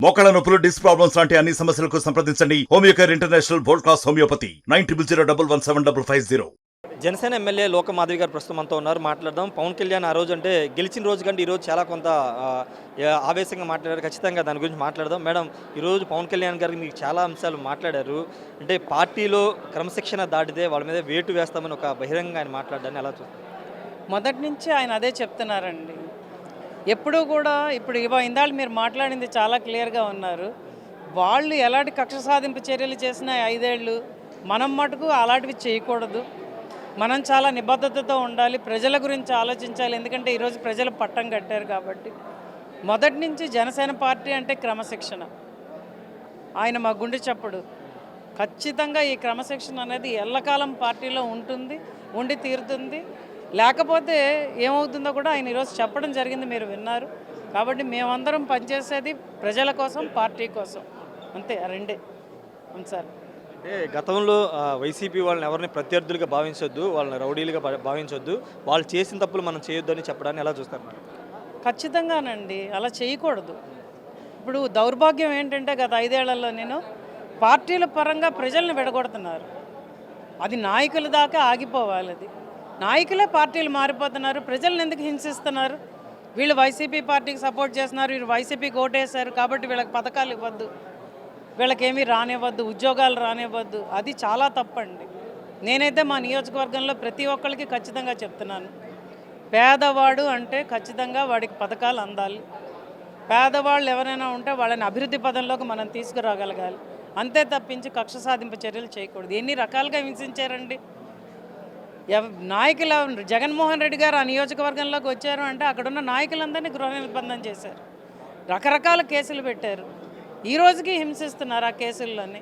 మోకాళ్ళ నొప్పులు, disc problems లాంటి అన్ని సమస్యలకు సంప్రదించండి Homeocare international world class homeopathy 9001175550. Janasena MLA లోక మాధవి గారు ప్రస్తుతం మనతో ఉన్నారు. మాట్లాడదాం. పవన్ కళ్యాణ్ ఆ రోజు అంటే గెలిచిన రోజు కంటే ఈరోజు చాలా కొంత ఆవేశంగా మాట్లాడారు. ఖచ్చితంగా దాని గురించి మాట్లాడదాం. మేడం, ఈరోజు పవన్ కళ్యాణ్ గారికి మీకు చాలా అంశాలు మాట్లాడారు. అంటే పార్టీలో క్రమశిక్షణ దాటితే వాళ్ళ మీద వేటు వేస్తామని ఒక బహిరంగంగా ఆయన మాట్లాడారని ఎలా చూస్తారు? మొదటి నుంచి ఆయన అదే చెప్తున్నారండి. ఎప్పుడూ కూడా ఇప్పుడు ఇందాక మీరు మాట్లాడింది చాలా క్లియర్గా ఉన్నారు. వాళ్ళు ఎలాంటి కక్ష సాధింపు చర్యలు చేసినా 5 ఏళ్ళు మనం మటుకు అలాంటివి చేయకూడదు. మనం చాలా నిబద్ధతతో ఉండాలి, ప్రజల గురించి ఆలోచించాలి. ఎందుకంటే ఈరోజు ప్రజలు పట్టం కట్టారు కాబట్టి. మొదటి నుంచి జనసేన పార్టీ అంటే క్రమశిక్షణ. ఆయన మా గుండె చప్పుడు. ఖచ్చితంగా ఈ క్రమశిక్షణ అనేది ఎల్లకాలం పార్టీలో ఉంటుంది, ఉండి తీరుతుంది. లేకపోతే ఏమవుతుందో కూడా ఆయన ఈరోజు చెప్పడం జరిగింది, మీరు విన్నారు. కాబట్టి మేమందరం పనిచేసేది ప్రజల కోసం, పార్టీ కోసం, అంతే. రెండే సార్. అంటే గతంలో వైసీపీ వాళ్ళని ఎవరిని ప్రత్యర్థులుగా భావించొద్దు, వాళ్ళని రౌడీలుగా భావించొద్దు, వాళ్ళు చేసిన తప్పులు మనం చేయొద్దు అని చెప్పడాన్ని ఎలా చూస్తారు మేడం? ఖచ్చితంగానండి, అలా చేయకూడదు. ఇప్పుడు దౌర్భాగ్యం ఏంటంటే గత 5 ఏళ్లలో నేను పార్టీల పరంగా ప్రజల్ని విడగొడుతున్నారు. అది నాయకుల దాకా ఆగిపోవాలి. అది నాయకులే పార్టీలు మారిపోతున్నారు. ప్రజలను ఎందుకు హింసిస్తున్నారు? వీళ్ళు వైసీపీ పార్టీకి సపోర్ట్ చేస్తున్నారు, వీళ్ళు వైసీపీకి ఓటేశారు కాబట్టి వీళ్ళకి పథకాలు ఇవ్వద్దు, వీళ్ళకేమీ రానివ్వద్దు, ఉద్యోగాలు రానివ్వద్దు. అది చాలా తప్పండి. నేనైతే మా నియోజకవర్గంలో ప్రతి ఒక్కరికి ఖచ్చితంగా చెప్తున్నాను, పేదవాడు అంటే ఖచ్చితంగా వాడికి పథకాలు అందాలి. పేదవాళ్ళు ఎవరైనా ఉంటే వాళ్ళని అభివృద్ధి పదంలోకి మనం తీసుకురాగలగాలి. అంతే తప్పించి కక్ష సాధింపు చర్యలు చేయకూడదు. ఎన్ని రకాలుగా హింసించారండి నాయకులు. జగన్మోహన్ రెడ్డి గారు ఆ నియోజకవర్గంలోకి వచ్చారు అంటే అక్కడున్న నాయకులందరినీ గృహ నిర్బంధం చేశారు, రకరకాల కేసులు పెట్టారు, ఈ రోజుకి హింసిస్తున్నారు ఆ కేసుల్లోని.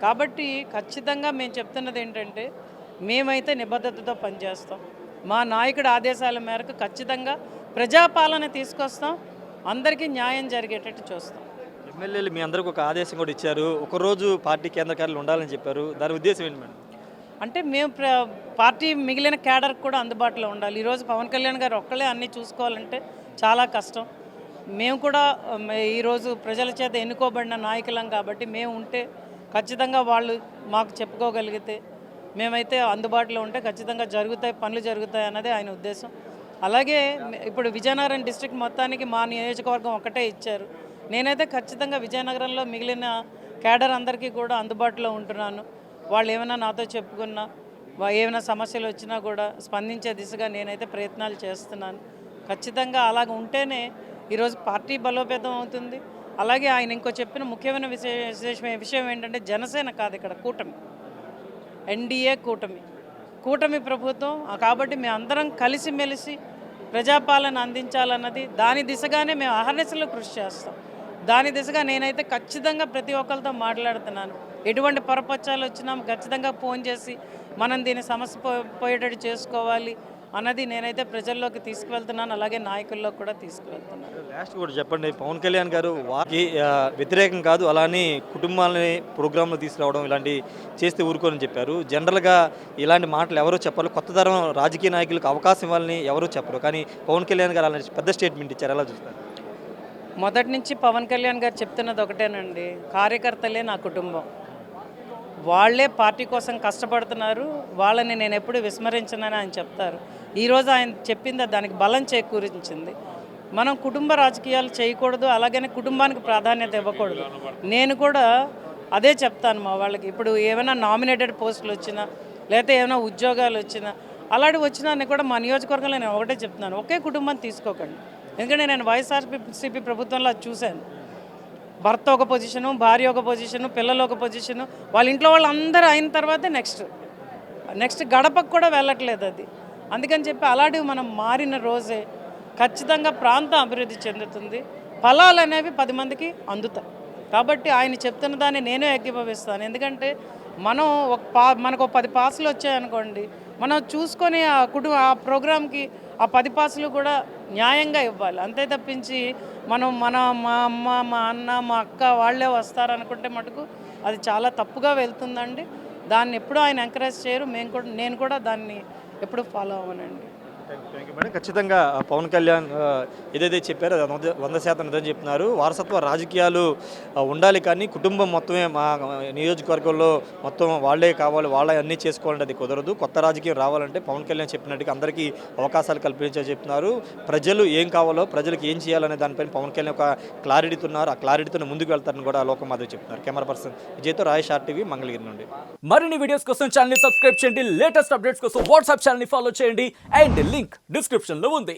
కాబట్టి ఖచ్చితంగా మేము చెప్తున్నది ఏంటంటే, మేమైతే నిబద్ధతతో పనిచేస్తాం. మా నాయకుడి ఆదేశాల మేరకు ఖచ్చితంగా ప్రజాపాలన తీసుకొస్తాం, అందరికీ న్యాయం జరిగేటట్టు చూస్తాం. ఎమ్మెల్యేలు మీ అందరికి ఒక ఆదేశం కూడా ఇచ్చారు, ఒకరోజు పార్టీ కేంద్ర కార్యాలయం ఉండాలని చెప్పారు. దాని ఉద్దేశం ఏంటి మేడం? అంటే మేము పార్టీ మిగిలిన క్యాడర్కి కూడా అందుబాటులో ఉండాలి. ఈరోజు పవన్ కళ్యాణ్ గారు ఒక్కళ్ళే అన్నీ చూసుకోవాలంటే చాలా కష్టం. మేము కూడా ఈరోజు ప్రజల చేత ఎన్నుకోబడిన నాయకులం కాబట్టి మేము ఉంటే ఖచ్చితంగా వాళ్ళు మాకు చెప్పుకోగలిగితే, మేమైతే అందుబాటులో ఉంటే ఖచ్చితంగా జరుగుతాయి, పనులు జరుగుతాయి అన్నదే ఆయన ఉద్దేశం. అలాగే ఇప్పుడు విజయనగరం డిస్ట్రిక్ట్ మొత్తానికి మా నియోజకవర్గం ఒకటే ఇచ్చారు. నేనైతే ఖచ్చితంగా విజయనగరంలో మిగిలిన క్యాడర్ అందరికీ కూడా అందుబాటులో ఉంటున్నాను. వాళ్ళు ఏమైనా నాతో చెప్పుకున్నా, ఏమైనా సమస్యలు వచ్చినా కూడా స్పందించే దిశగా నేనైతే ప్రయత్నాలు చేస్తున్నాను. ఖచ్చితంగా అలాగ ఉంటేనే ఈరోజు పార్టీ బలోపేతం అవుతుంది. అలాగే ఆయన ఇంకో చెప్పిన ముఖ్యమైన విషయం ఏంటంటే, జనసేన కాదు ఇక్కడ కూటమి, ఎన్డీఏ కూటమి ప్రభుత్వం. కాబట్టి మేము అందరం కలిసిమెలిసి ప్రజాపాలన అందించాలన్నది, దాని దిశగానే మేము అహర్నిశలు కృషి చేస్తాం. దాని దిశగా నేనైతే ఖచ్చితంగా ప్రతి ఒక్కరితో మాట్లాడుతున్నాను. ఎటువంటి పొరపచ్చాలు వచ్చినా ఖచ్చితంగా ఫోన్ చేసి మనం దీని సమస్య పోయేటట్టు చేసుకోవాలి అన్నది నేనైతే ప్రజల్లోకి తీసుకువెళ్తున్నాను, అలాగే నాయకుల్లో కూడా తీసుకువెళ్తున్నాను. లాస్ట్ కూడా చెప్పండి, పవన్ కళ్యాణ్ గారు వారికి వ్యతిరేకం కాదు, అలానే కుటుంబాలని ప్రోగ్రాంలో తీసుకురావడం ఇలాంటి చేస్తే ఊరుకోని చెప్పారు. జనరల్గా ఇలాంటి మాటలు ఎవరో చెప్పారు, కొత్త తరం రాజకీయ నాయకులకు అవకాశం ఇవ్వాలని ఎవరూ చెప్పరు, కానీ పవన్ కళ్యాణ్ గారు అలాంటి పెద్ద స్టేట్మెంట్ ఇచ్చారు, ఎలా చూస్తారు? మొదటి నుంచి పవన్ కళ్యాణ్ గారు చెప్తున్నది ఒకటేనండి, కార్యకర్తలే నా కుటుంబం, వాళ్ళే పార్టీ కోసం కష్టపడుతున్నారు, వాళ్ళని నేను ఎప్పుడు విస్మరించనని ఆయన చెప్తారు. ఈరోజు ఆయన చెప్పింది దానికి బలం చేకూరించింది. మనం కుటుంబ రాజకీయాలు చేయకూడదు, అలాగని కుటుంబానికి ప్రాధాన్యత ఇవ్వకూడదు. నేను కూడా అదే చెప్తాను మా వాళ్ళకి. ఇప్పుడు ఏమైనా నామినేటెడ్ పోస్టులు వచ్చినా, లేకపోతే ఏమైనా ఉద్యోగాలు వచ్చినా, అలాంటివి వచ్చినా నేను కూడా మా నియోజకవర్గంలో నేను ఒకటే చెప్తున్నాను, ఒకే కుటుంబాన్ని తీసుకోకండి. ఎందుకంటే నేను వైఎస్ఆర్సీపీ ప్రభుత్వంలో అది చూశాను. భర్త ఒక పొజిషను, భార్య ఒక పొజిషను, పిల్లలు ఒక పొజిషను, వాళ్ళ ఇంట్లో వాళ్ళందరూ అయిన తర్వాతే నెక్స్ట్ గడపకు కూడా వెళ్ళట్లేదు అది. అందుకని చెప్పి అలాంటివి మనం మారిన రోజే ఖచ్చితంగా ప్రాంతం అభివృద్ధి చెందుతుంది, ఫలాలు అనేవి 10 మందికి అందుతాయి. కాబట్టి ఆయన చెప్తున్న దాన్ని నేనే ఏకీభవిస్తాను. ఎందుకంటే మనం మనకు 10 పాసులు వచ్చాయనుకోండి, మనం చూసుకొని ఆ ప్రోగ్రాంకి ఆ 10 పాసులు కూడా న్యాయంగా ఇవ్వాలి. అంతే తప్పించి మా అమ్మ, మా అన్న, మా అక్క వాళ్ళే వస్తారనుకుంటే మటుకు అది చాలా తప్పుగా వెళ్తుందండి. దాన్ని ఎప్పుడూ ఆయన ఎంకరేజ్ చేయరు, నేను కూడా దాన్ని ఎప్పుడు ఫాలో అవ్వనండి. Thank you madam. ఖచ్చితంగా పవన్ కళ్యాణ్ ఏదైతే చెప్పారో అది 100% నిజం చెప్తున్నారు. వారసత్వ రాజకీయాలు ఉండాలి, కానీ కుటుంబం మొత్తమే మా నియోజకవర్గంలో మొత్తం వాళ్ళే కావాలి, వాళ్ళే అన్నీ చేసుకోవాలంటే అది కుదరదు. కొత్త రాజకీయం రావాలంటే పవన్ కళ్యాణ్ చెప్పినట్టుగా అందరికీ అవకాశాలు కల్పించాలని చెప్తున్నారు. ప్రజలు ఏం కావాలో, ప్రజలకు ఏం చేయాలనే దానిపైన పవన్ కళ్యాణ్ ఒక క్లారిటీతో ఉన్నారు. ఆ క్లారిటీతో ముందుకు వెళ్తారని కూడా లోకమాధవి చెప్తున్నారు. Camera person విజయ్తో Rayesh RTV Mangalagiri నుండి. మరిన్ని వీడియోస్ కోసం ఛానల్ ని సబ్స్క్రైబ్ చేయండి, లేటెస్ట్ అప్డేట్స్ కోసం వాట్సాప్ ఛానల్ ని ఫాలో చేయండి అండ్ లింక్ డిస్క్రిప్షన్ లో ఉంది.